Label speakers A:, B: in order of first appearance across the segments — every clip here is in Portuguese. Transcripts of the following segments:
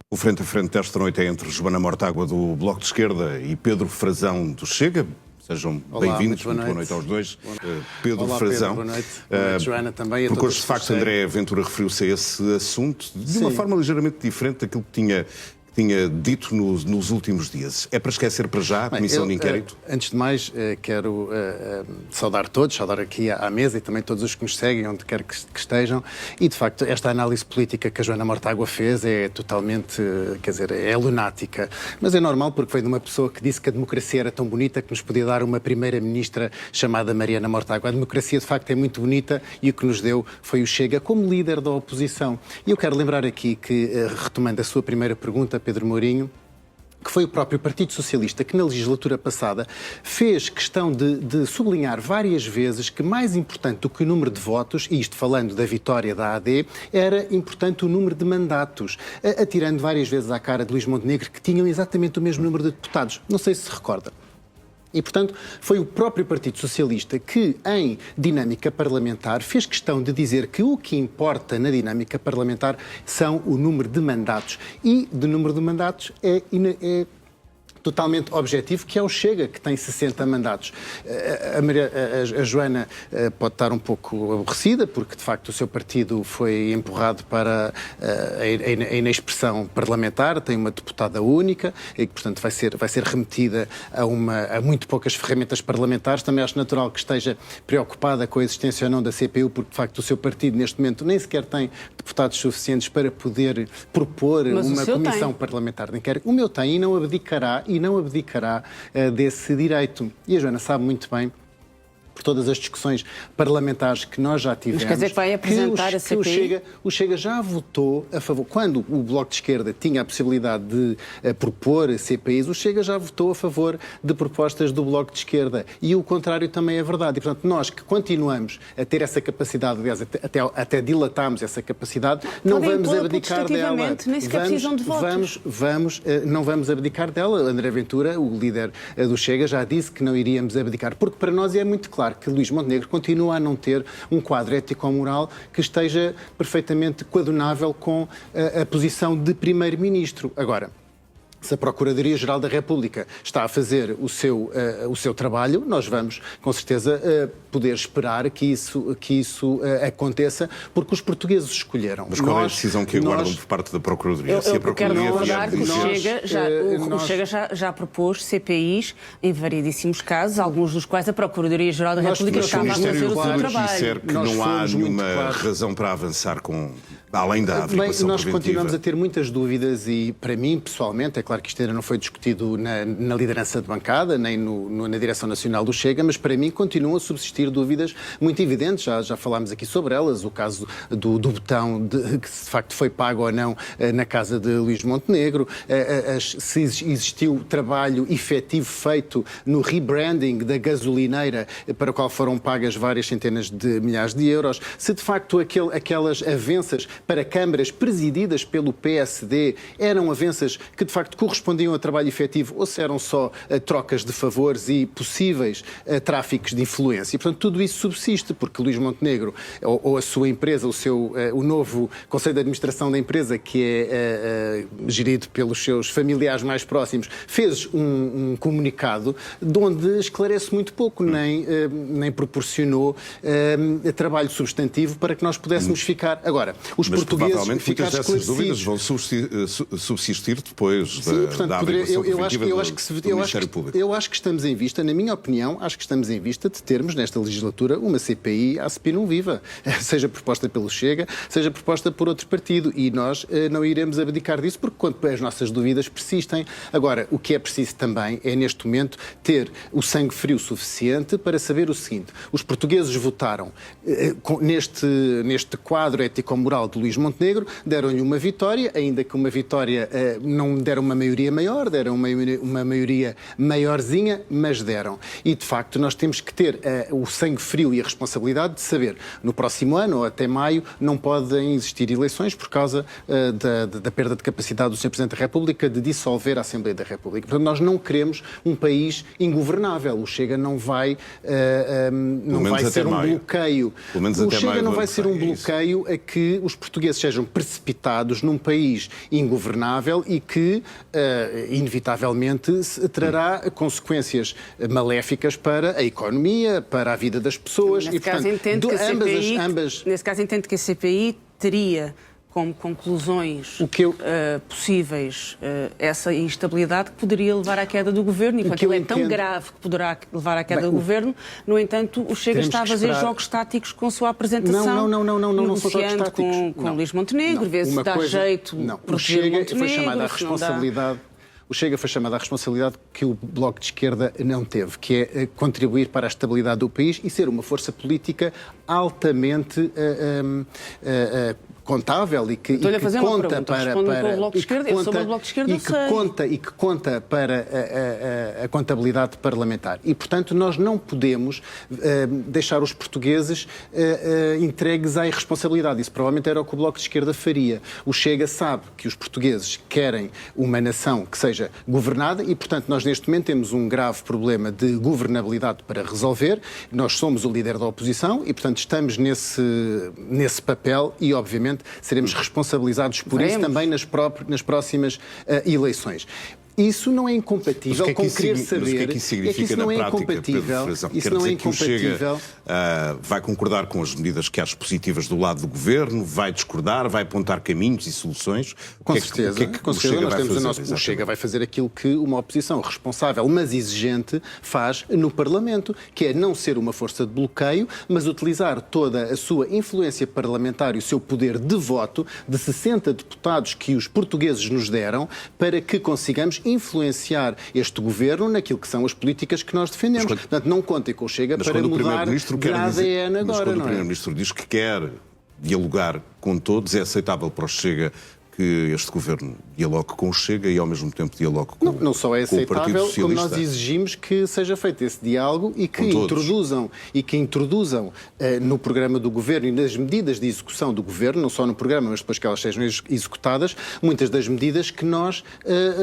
A: O frente a frente desta noite é entre Joana Mortágua, do Bloco de Esquerda, e Pedro Frazão, do Chega. Sejam bem-vindos, muito boa noite aos dois. Pedro
B: Olá,
A: Frazão.
B: Pedro, boa noite. Boa noite, Joana, também.
A: Porque hoje, de facto, André Ventura referiu-se a esse assunto de uma forma ligeiramente diferente daquilo que tinha dito nos últimos dias. É para esquecer para já a comissão de inquérito?
B: Antes de mais, quero saudar todos, saudar aqui à mesa e também todos os que nos seguem, onde quer que estejam. E, de facto, esta análise política que a Joana Mortágua fez é totalmente, quer dizer, é lunática. Mas é normal porque veio de uma pessoa que disse que a democracia era tão bonita que nos podia dar uma primeira-ministra chamada Mariana Mortágua. A democracia, de facto, é muito bonita e o que nos deu foi o Chega como líder da oposição. E eu quero lembrar aqui que, retomando a sua primeira pergunta, Pedro Mourinho, que foi o próprio Partido Socialista que na legislatura passada fez questão de sublinhar várias vezes que mais importante do que o número de votos, e isto falando da vitória da AD, era importante o número de mandatos, atirando várias vezes à cara de Luís Montenegro que tinham exatamente o mesmo número de deputados. Não sei se recorda. E, portanto, foi o próprio Partido Socialista que, em dinâmica parlamentar, fez questão de dizer que o que importa na dinâmica parlamentar são o número de mandatos. E, de número de mandatos, é totalmente objetivo, que é o Chega, que tem 60 mandatos. A Joana pode estar um pouco aborrecida, porque, de facto, o seu partido foi empurrado para a inexpressão parlamentar, tem uma deputada única, e que, portanto, vai ser remetida a muito poucas ferramentas parlamentares. Também acho natural que esteja preocupada com a existência ou não da CPU, porque, de facto, o seu partido, neste momento, nem sequer tem deputados suficientes para poder propor uma comissão parlamentar de inquérito. O meu tem e não abdicará desse direito. E a Joana sabe muito bem, por todas as discussões parlamentares que nós já tivemos...
C: Mas quer dizer que vai apresentar a CPI?
B: O Chega já votou a favor. Quando o Bloco de Esquerda tinha a possibilidade de propor CPIs, o Chega já votou a favor de propostas do Bloco de Esquerda. E o contrário também é verdade. E, portanto, nós que continuamos a ter essa capacidade, aliás, até dilatámos essa capacidade, não vamos abdicar dela.
C: Nem sequer precisam de votos.
B: Não vamos abdicar dela. André Ventura, o líder do Chega, já disse que não iríamos abdicar. Porque para nós é muito claro que Luís Montenegro continua a não ter um quadro ético-moral que esteja perfeitamente coadunável com a posição de primeiro-ministro. Agora, se a Procuradoria-Geral da República está a fazer o seu trabalho, nós vamos, com certeza, poder esperar que isso aconteça, porque os portugueses escolheram.
A: Mas qual é a decisão que aguardam por parte da Procuradoria?
C: Eu quero recordar que o Chega já propôs CPIs em variedíssimos casos, alguns dos quais a Procuradoria-Geral da República estava a fazer o seu trabalho.
A: Disser que não há nenhuma razão para avançar além da averiguação
B: nós
A: preventiva.
B: Continuamos a ter muitas dúvidas e, para mim, pessoalmente, é claro que isto ainda não foi discutido na liderança de bancada, nem na direção nacional do Chega, mas para mim continuam a subsistir dúvidas muito evidentes, já falámos aqui sobre elas, o caso do botão que de facto foi pago ou não na casa de Luís Montenegro, se existiu trabalho efetivo feito no rebranding da gasolineira para o qual foram pagas várias centenas de milhares de euros, se de facto aquelas avanças para câmaras presididas pelo PSD eram avanças que de facto correspondiam a trabalho efetivo ou se eram só trocas de favores e possíveis tráficos de influência. E, portanto, tudo isso subsiste, porque Luís Montenegro ou a sua empresa, o novo Conselho de Administração da empresa, que é gerido pelos seus familiares mais próximos, fez um comunicado de onde esclarece muito pouco, nem proporcionou trabalho substantivo para que nós pudéssemos ficar. Agora, os portugueses
A: muitas dessas dúvidas vão subsistir depois da averiguação preventiva do Ministério Público.
B: Eu acho que estamos em vista, na minha opinião, acho que estamos em vista de termos nesta legislatura uma CPI à Spinum Viva, seja proposta pelo Chega, seja proposta por outro partido, e nós não iremos abdicar disso porque as nossas dúvidas persistem. Agora, o que é preciso também é, neste momento, ter o sangue frio suficiente para saber o seguinte: os portugueses votaram neste quadro ético-moral de Luís Montenegro, deram-lhe uma vitória, ainda que uma vitória não deram uma maioria maior, deram uma maioria maiorzinha, mas deram. E, de facto, nós temos que ter o sangue frio e a responsabilidade de saber, no próximo ano ou até maio, não podem existir eleições por causa da perda de capacidade do Sr. Presidente da República de dissolver a Assembleia da República. Portanto, nós não queremos um país ingovernável. O Chega não vai ser um bloqueio. O Chega não vai ser um bloqueio a que os portugueses portugueses sejam precipitados num país ingovernável e que, inevitavelmente, trará consequências maléficas para a economia, para a vida das pessoas.
C: Nesse caso, entendo que a CPI teria como conclusões possíveis essa instabilidade que poderia levar à queda do governo, e quando ele é tão grave que poderá levar à queda do governo. No entanto, o Chega está a fazer jogos táticos com a sua apresentação,
B: não são jogos táticos.
C: com Luís Montenegro, vezes dá jeito proteger Montenegro.
B: Foi chamada a responsabilidade. O Chega foi chamado à responsabilidade que o Bloco de Esquerda não teve, que é contribuir para a estabilidade do país e ser uma força política altamente contável e que conta para
C: o Bloco de Esquerda. Eu sou o Bloco de Esquerda,
B: e que conta para a contabilidade parlamentar. E, portanto, nós não podemos deixar os portugueses entregues à irresponsabilidade. Isso provavelmente era o que o Bloco de Esquerda faria. O Chega sabe que os portugueses querem uma nação que seja governada e, portanto, nós neste momento temos um grave problema de governabilidade para resolver. Nós somos o líder da oposição e, portanto, estamos nesse papel e, obviamente, seremos responsabilizados por isso também nas próximas eleições. Isso não é incompatível com querer saber...
A: Mas o que é que isso significa na prática, Pedro Frazão? Quer dizer que o Chega vai concordar com as medidas que acha positivas do lado do Governo, vai discordar, vai apontar caminhos e soluções?
B: Com certeza. O Chega vai fazer aquilo que uma oposição responsável, mas exigente, faz no Parlamento, que é não ser uma força de bloqueio, mas utilizar toda a sua influência parlamentar e o seu poder de voto de 60 deputados que os portugueses nos deram para que consigamos influenciar este governo naquilo que são as políticas que nós defendemos. Portanto, não contem com o Chega para mudar de ADN agora.
A: Mas quando o Primeiro-Ministro diz que quer dialogar com todos, é aceitável para o Chega que este governo dialogue com o Chega e ao mesmo tempo dialogue com o Partido Socialista?
B: Não só é aceitável, como nós exigimos que seja feito esse diálogo e que introduzam no programa do governo e nas medidas de execução do governo, não só no programa, mas depois que elas sejam executadas, muitas das medidas que nós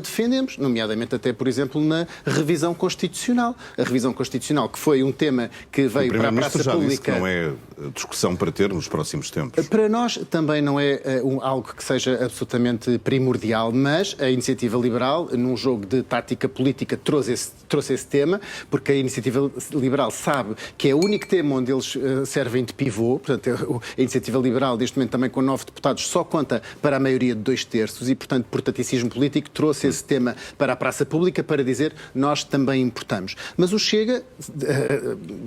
B: defendemos, nomeadamente até, por exemplo, na revisão constitucional. A revisão constitucional, que foi um tema que veio para a praça pública...
A: já disse que não é discussão para ter nos próximos tempos.
B: Para nós também não é algo que seja absolutamente primordial, mas a Iniciativa Liberal, num jogo de tática política, trouxe esse tema, porque a Iniciativa Liberal sabe que é o único tema onde eles servem de pivô. Portanto, a Iniciativa Liberal, neste momento também com 9 deputados, só conta para a maioria de 2/3 e, portanto, por taticismo político, trouxe esse tema para a praça pública para dizer nós também importamos. Mas o Chega,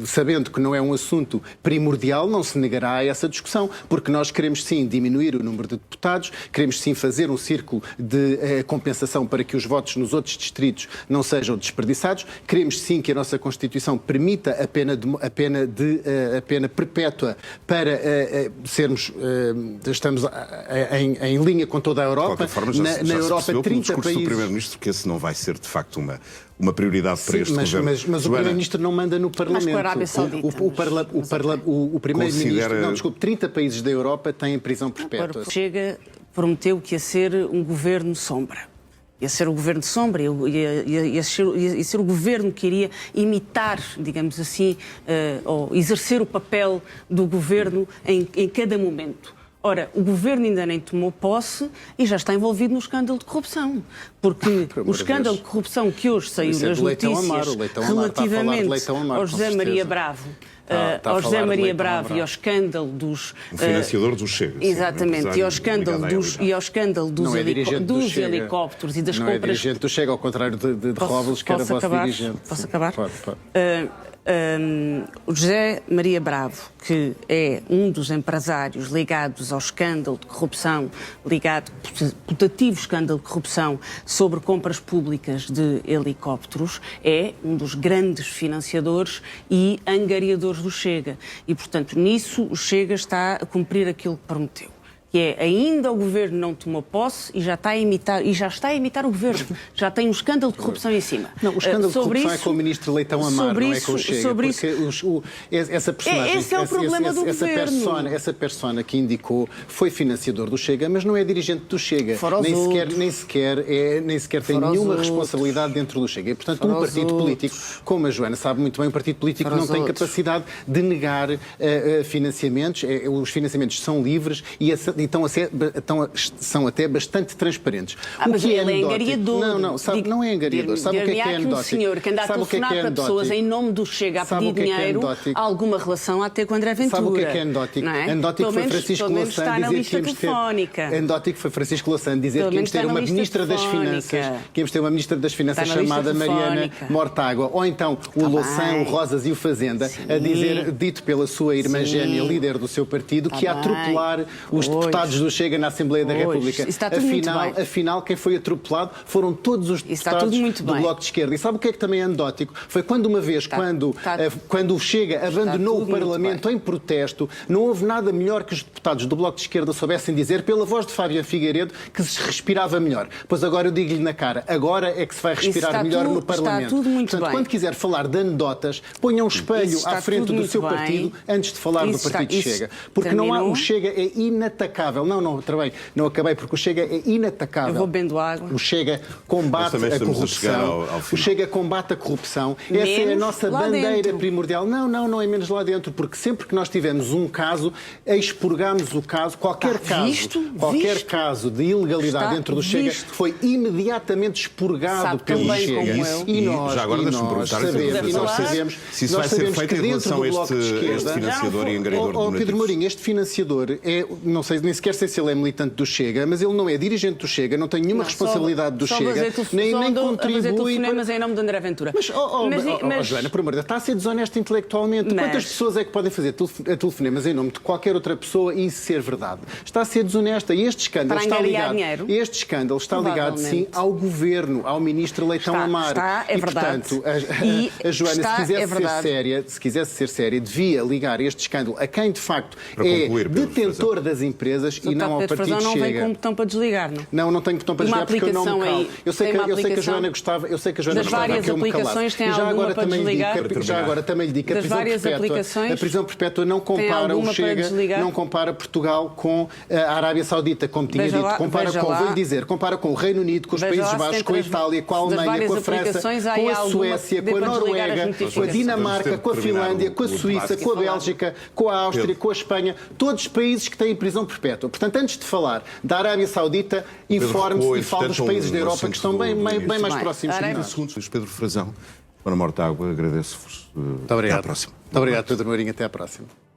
B: sabendo que não é um assunto primordial, não se negará a essa discussão, porque nós queremos sim diminuir o número de deputados, queremos sim fazer um círculo de compensação para que os votos nos outros distritos não sejam desperdiçados. Queremos sim que a nossa Constituição permita a pena perpétua para estamos em linha com toda a Europa.
A: De qualquer forma, na Europa, 30 países... discurso do Primeiro-Ministro que esse não vai ser, de facto, uma prioridade para este governo.
B: Mas o Primeiro-Ministro não manda no Parlamento.
C: Mas com a Arábia Saudita.
B: O Primeiro-Ministro... Não, desculpe, 30 países da Europa têm prisão perpétua.
C: Chega... prometeu que ia ser um governo sombra. Ia ser o governo sombra, ia ser o governo que iria imitar, digamos assim, ou exercer o papel do governo em cada momento. Ora, o governo ainda nem tomou posse e já está envolvido no escândalo de corrupção. Porque o escândalo de corrupção que hoje saiu nas notícias relativamente ao José Maria Bravo, ao José Maria Bravo e ao escândalo dos...
A: O financiador do Chega.
C: Exatamente, e ao escândalo dos helicópteros e das compras...
B: Não é dirigente do Chega, ao contrário de Robles, que era vosso dirigente.
C: Posso acabar? Pode. O José Maria Bravo, que é um dos empresários ligados ao escândalo de corrupção, putativo escândalo de corrupção sobre compras públicas de helicópteros, é um dos grandes financiadores e angariadores do Chega. E, portanto, nisso o Chega está a cumprir aquilo que prometeu. Que é, ainda o governo não tomou posse e já está a imitar o governo. Já tem um escândalo de corrupção em cima.
B: Não, o escândalo de corrupção é com o ministro Leitão Amaro, não é com o Chega. Essa personagem,
C: esse é o problema do governo.
B: Essa persona que indicou foi financiador do Chega, mas não é dirigente do Chega. Nem sequer tem nenhuma responsabilidade dentro do Chega. E, portanto, um partido político, como a Joana sabe muito bem, um partido político não tem capacidade de negar financiamentos. Os financiamentos são livres e são até bastante transparentes.
C: Mas ele é angariador.
B: Não é angariador. Sabe o que é anedótico?
C: Um senhor que anda a telefonar para pessoas em nome do Chega a pedir dinheiro, há alguma relação a ter com André Ventura.
B: Sabe o que é anedótico?
C: É?
B: Anedótico foi Francisco Louçã dizer que íamos ter... Anedótico foi Francisco Louçã dizer que íamos ter uma Ministra das Finanças, chamada Mariana Mortágua, ou então o Louçã, o Rosas e o Fazenda, a dizer, dito pela sua irmã Gênia, líder do seu partido, que ia atropelar os deputados do Chega na Assembleia da República. Afinal, quem foi atropelado foram todos os deputados do Bloco de Esquerda. E sabe o que é que também é anedótico? Foi quando uma vez, quando o Chega abandonou o Parlamento em protesto, não houve nada melhor que os deputados do Bloco de Esquerda soubessem dizer, pela voz de Fábio Figueiredo, que se respirava melhor. Pois agora eu digo-lhe na cara, agora é que se vai respirar melhor no Parlamento. Portanto, quando quiser falar de anedotas, ponha um espelho à frente do seu partido antes de falar do Partido Chega. Porque o Chega é inatacável. Não acabei, porque o Chega é inatacável.
C: Eu vou bebendo água.
B: O Chega combate a corrupção. O Chega combate a corrupção. Essa é a nossa bandeira primordial. Não é menos lá dentro, porque sempre que nós tivemos um caso, expurgámos o caso, qualquer caso de ilegalidade dentro do Chega foi imediatamente expurgado pelo Chega.
A: E já agora deixa-me perguntar se isso vai ser feito em relação a este financiador e angariador do
B: Pedro Mourinho, este financiador é, não sei, nem sequer sei se ele é militante do Chega, mas ele não é dirigente do Chega, não tem nenhuma responsabilidade do Chega, nem contribui.
C: Mas é em nome de André Ventura.
B: Mas Joana, por amor de Deus, está a ser desonesto intelectualmente. Quantas pessoas é que podem fazer telefonemas em nome de qualquer outra pessoa e isso ser verdade? Está a ser desonesta. E este escândalo está ligado, sim, ao governo, ao ministro Leitão Amaro.
C: É verdade.
B: Portanto, a Joana, se quisesse ser séria, devia ligar este escândalo a quem de facto detentor das empresas e não ao Partido Chega.
C: Não vem com um botão para desligar, não?
B: Não tenho botão para desligar porque eu não me calo. Eu sei que a Joana gostava que eu me calasse. Já agora também lhe digo que a prisão perpétua não compara o Chega, não compara Portugal com a Arábia Saudita, como tinha dito. Compara com o Reino Unido, com os Países Baixos, com a Itália, com a Alemanha, com a França, com a Suécia, com a Noruega, com a Dinamarca, com a Finlândia, com a Suíça, com a Bélgica, com a Áustria, com a Espanha, todos os países que têm prisão perpétua. Portanto, antes de falar da Arábia Saudita, informe-se e fale dos países da Europa que estão bem mais próximos.
A: Pedro Frazão, para Mortágua, agradeço-vos.
B: Muito obrigado.
A: Até à próxima.
B: Muito obrigado, Pedro Mourinho. Até à próxima.